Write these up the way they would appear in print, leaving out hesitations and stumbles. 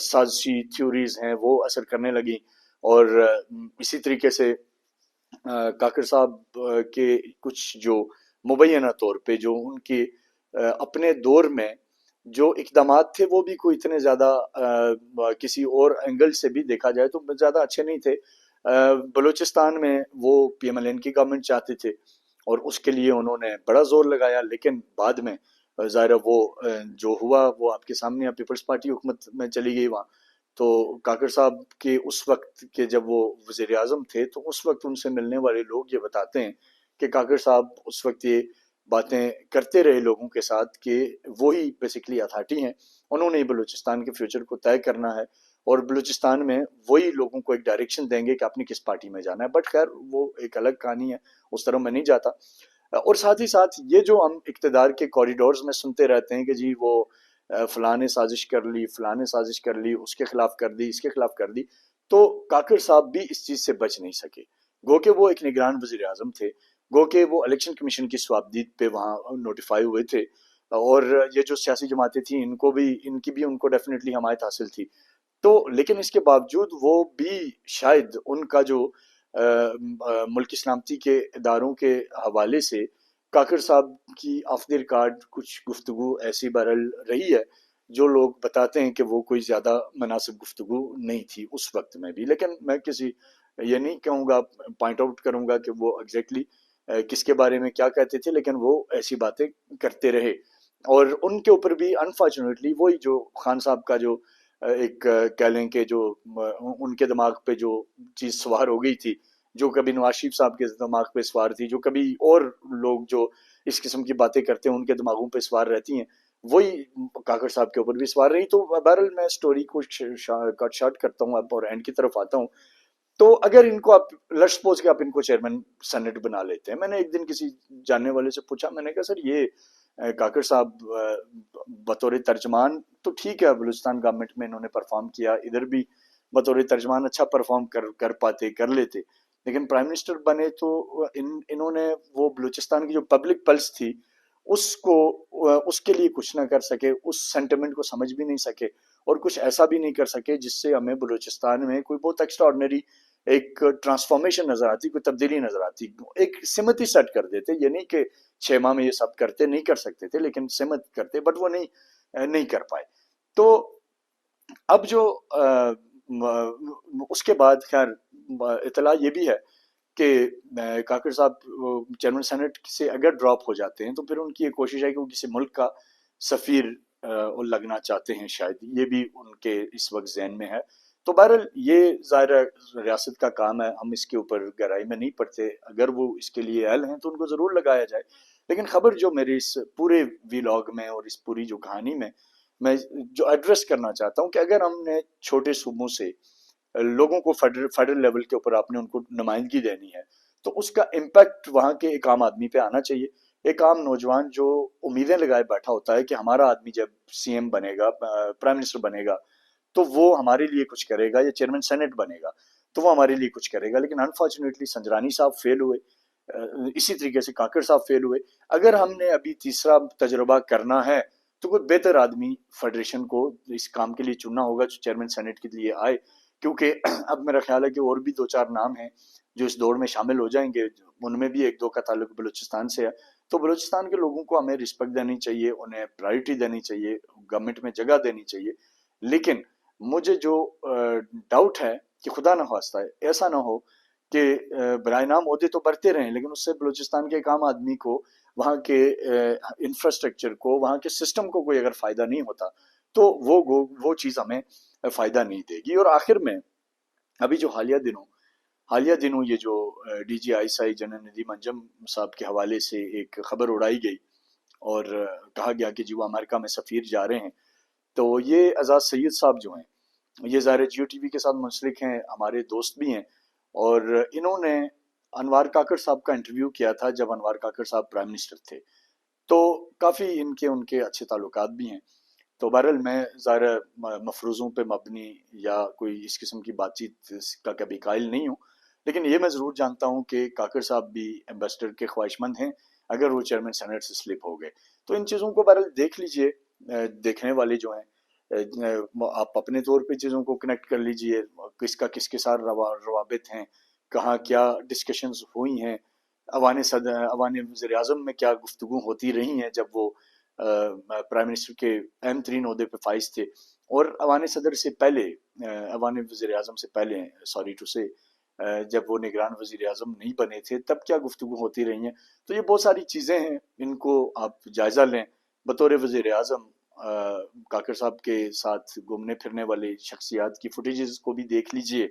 سازشی theories ہیں وہ اثر کرنے لگیں، اور اسی طریقے سے کاکڑ صاحب کے کچھ جو مبینہ طور پہ جو ان کے اپنے دور میں جو اقدامات تھے وہ بھی کوئی اتنے زیادہ کسی اور اینگل سے بھی دیکھا جائے تو زیادہ اچھے نہیں تھے۔ بلوچستان میں وہ پی ایم ایل این کی گورنمنٹ چاہتے تھے اور اس کے لیے انہوں نے بڑا زور لگایا، لیکن بعد میں ظاہر وہ جو ہوا وہ آپ کے سامنے، پیپلز پارٹی حکومت میں چلی گئی وہاں۔ تو کاکڑ صاحب کے اس وقت کے جب وہ وزیر اعظم تھے تو اس وقت ان سے ملنے والے لوگ یہ بتاتے ہیں کہ کاکڑ صاحب اس وقت یہ باتیں کرتے رہے لوگوں کے ساتھ کہ وہی بیسیکلی اتھارٹی ہیں، انہوں نے بلوچستان کے فیوچر کو طے کرنا ہے اور بلوچستان میں وہی لوگوں کو ایک ڈائریکشن دیں گے کہ اپنی کس پارٹی میں جانا ہے۔ بٹ خیر وہ ایک الگ کہانی ہے، اس طرح میں نہیں جاتا۔ اور ساتھ ہی ساتھ یہ جو ہم اقتدار کے کوریڈورز میں سنتے رہتے ہیں کہ جی وہ فلاں نے سازش کر لی، فلاں نے سازش کر لی، اس کے خلاف کر دی، اس کے خلاف کر دی، تو کاکڑ صاحب بھی اس چیز سے بچ نہیں سکے۔ گو کہ وہ ایک نگران وزیر اعظم تھے، گو کہ وہ الیکشن کمیشن کی صوابدید پہ وہاں نوٹیفائی ہوئے تھے، اور یہ جو سیاسی جماعتیں تھیں ان کی بھی ان کو ڈیفینیٹلی حمایت حاصل تھی۔ تو لیکن اس کے باوجود وہ بھی شاید ان کا جو ملکی سلامتی کے اداروں کے حوالے سے کاکڑ صاحب کی آف دی ریکارڈ کچھ گفتگو ایسی بہرحال رہی ہے جو لوگ بتاتے ہیں کہ وہ کوئی زیادہ مناسب گفتگو نہیں تھی اس وقت میں بھی۔ لیکن میں کسی یہ نہیں کہوں گا، پوائنٹ آؤٹ کروں گا کہ وہ ایگزیکٹلی کس کے بارے میں کیا کہتے تھے، لیکن وہ ایسی باتیں کرتے رہے، اور ان کے اوپر بھی انفارچونیٹلی وہی جو خان صاحب کا جو ایک کہہ لیں کہ جو ان کے دماغ پہ جو چیز سوار ہو گئی تھی، جو کبھی نواز شریف صاحب کے دماغ پہ سوار تھی، جو کبھی اور لوگ جو اس قسم کی باتیں کرتے ہیں ان کے دماغوں پہ سوار رہتی ہیں، وہی کاکڑ صاحب کے اوپر بھی سوار رہی۔ تو بہرحال میں سٹوری کو کٹ شارٹ کرتا ہوں اب اور اینڈ کی طرف آتا ہوں۔ تو اگر ان کو آپ لیٹس سپوز کہ آپ ان کو چیئرمین سینٹ بنا لیتے ہیں، میں نے ایک دن کسی جاننے والے سے پوچھا، میں نے کہا سر یہ کاکڑ صاحب بطور ترجمان تو ٹھیک ہے بلوچستان گورنمنٹ میں انہوں نے پرفارم کیا، ادھر بھی بطور ترجمان اچھا پرفارم کر پاتے، کر لیتے، لیکن پرائم منسٹر بنے تو انہوں نے وہ بلوچستان کی جو پبلک پلس تھی اس کے لیے کچھ نہ کر سکے، اس سینٹیمنٹ کو سمجھ بھی نہیں سکے، اور کچھ ایسا بھی نہیں کر سکے جس سے ہمیں بلوچستان میں کوئی بہت ایکسٹرا آرڈنری ایک ٹرانسفارمیشن نظر آتی، کوئی تبدیلی نظر آتی، ایک سمت ہی سیٹ کر دیتے۔ یہ نہیں کہ 6 ماہ میں یہ سب کرتے، نہیں کر سکتے تھے لیکن سمت کرتے، بٹ وہ نہیں کر پائے۔ تو اب جو اس کے بعد خیر اطلاع یہ بھی ہے کہ کاکڑ صاحب چیئرمین سینٹ سے اگر ڈراپ ہو جاتے ہیں تو پھر ان کی یہ کوشش ہے کہ وہ کسی ملک کا سفیر لگنا چاہتے ہیں، شاید یہ بھی ان کے اس وقت ذہن میں ہے۔ تو بہرحال یہ ظاہر ریاست کا کام ہے، ہم اس کے اوپر گہرائی میں نہیں پڑتے، اگر وہ اس کے لیے اہل ہیں تو ان کو ضرور لگایا جائے۔ لیکن خبر جو میری اس پورے ویلاگ میں اور اس پوری جو کہانی میں جو ایڈریس کرنا چاہتا ہوں کہ اگر ہم نے چھوٹے صوبوں سے لوگوں کو فیڈرل لیول کے اوپر آپ نے ان کو نمائندگی دینی ہے تو اس کا امپیکٹ وہاں کے ایک عام آدمی پہ آنا چاہیے۔ ایک عام نوجوان جو امیدیں لگائے بیٹھا ہوتا ہے کہ ہمارا آدمی جب سی ایم بنے گا، پرائم منسٹر بنے گا تو وہ ہمارے لیے کچھ کرے گا، یا چیئرمین سینٹ بنے گا تو وہ ہمارے لیے کچھ کرے گا، لیکن انفارچونیٹلی سنجرانی صاحب فیل ہوئے، اسی طریقے سے کاکڑ صاحب فیل ہوئے۔ اگر ہم نے ابھی تیسرا تجربہ کرنا ہے تو کوئی بہتر آدمی فیڈریشن کو اس کام کے لیے چننا ہوگا جو چیئرمین سینٹ کے لیے آئے، کیونکہ اب میرا خیال ہے کہ اور بھی 2-4 نام ہیں جو اس دوڑ میں شامل ہو جائیں گے، ان میں بھی 1-2 کا تعلق بلوچستان سے ہے۔ تو بلوچستان کے لوگوں کو ہمیں رسپیکٹ دینی چاہیے، انہیں پرائرٹی دینی چاہیے، گورنمنٹ میں جگہ دینی چاہیے۔ لیکن مجھے جو ڈاؤٹ ہے کہ خدا نخواستہ ایسا نہ ہو کہ برائے نام عہدے تو برتے رہیں لیکن اس سے بلوچستان کے ایک عام آدمی کو، وہاں کے انفراسٹرکچر کو، وہاں کے سسٹم کو کوئی اگر فائدہ نہیں ہوتا تو وہ چیز ہمیں فائدہ نہیں دے گی۔ اور آخر میں ابھی جو حالیہ دنوں یہ جو D G I S I general Nadeem Anjum صاحب کے حوالے سے ایک خبر اڑائی گئی اور کہا گیا کہ جی وہ امریکہ میں سفیر جا رہے ہیں، تو یہ اعزاز سید صاحب جو ہیں یہ ظاہر جیو ٹی وی کے ساتھ منسلک ہیں، ہمارے دوست بھی ہیں، اور انہوں نے انوار کاکڑ صاحب کا انٹرویو کیا تھا جب انوار کاکڑ صاحب پرائم منسٹر تھے، تو کافی ان کے اچھے تعلقات بھی ہیں۔ تو بہرحال میں ظاہر مفروضوں پہ مبنی یا کوئی اس قسم کی بات چیت کا کبھی قائل نہیں ہوں، لیکن یہ میں ضرور جانتا ہوں کہ کاکڑ صاحب بھی ایمبیسڈر کے خواہش مند ہیں اگر وہ چیئرمین سینٹ سے سلپ ہو گئے۔ تو ان چیزوں کو بہرحال دیکھ لیجئے، دیکھنے والے جو ہیں آپ اپنے طور پہ چیزوں کو کنیکٹ کر لیجئے، کس کا کس کے ساتھ روابط ہیں، کہاں کیا ڈسکشنز ہوئی ہیں، ایوان وزیر اعظم میں کیا گفتگو ہوتی رہی ہیں جب وہ پرائم منسٹر کے اہم ترین عہدے پہ فائز تھے، اور ایوان صدر سے پہلے، ایوان وزیر اعظم سے پہلے سوری ٹو سے جب وہ نگران وزیر اعظم نہیں بنے تھے تب کیا گفتگو ہوتی رہی ہیں. تو یہ بہت ساری چیزیں ہیں، ان کو آپ جائزہ لیں. بطور وزیر اعظم کاکڑ صاحب کے ساتھ گھومنے پھرنے والی شخصیات کی فوٹیجز کو بھی دیکھ لیجئے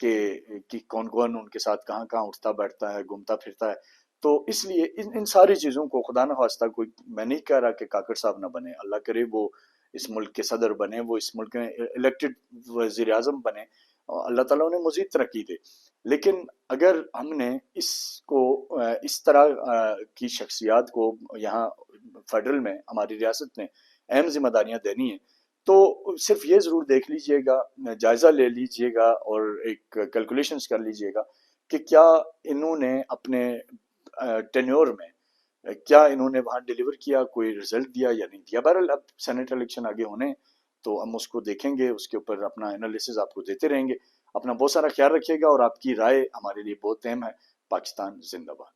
کہ کون کون ان کے ساتھ کہاں کہاں اٹھتا بیٹھتا ہے، گھومتا پھرتا ہے. تو اس لیے ان ساری چیزوں کو خدا نخواستہ کوئی، میں نہیں کہہ رہا کہ کاکڑ صاحب نہ بنے، اللہ کرے وہ اس ملک کے صدر بنے، وہ اس ملک میں الیکٹڈ وزیر اعظم بنے، اللہ تعالیٰ انہیں مزید ترقی دے. لیکن اگر ہم نے اس کو اس طرح کی شخصیات کو یہاں فیڈرل میں ہماری ریاست میں اہم ذمہ داریاں دینی ہیں تو صرف یہ ضرور دیکھ لیجئے گا، جائزہ لے لیجئے گا اور ایک کیلکولیشنز کر لیجئے گا کہ کیا انہوں نے اپنے ٹینیور میں کیا انہوں نے وہاں ڈیلیور کیا، کوئی رزلٹ دیا یا نہیں دیا. بہرحال اب سینٹ الیکشن آگے ہونے تو ہم اس کو دیکھیں گے، اس کے اوپر اپنا انالیسز آپ کو دیتے رہیں گے. اپنا بہت سارا خیال رکھیے گا اور آپ کی رائے ہمارے لیے بہت اہم ہے. پاکستان زندہ باد.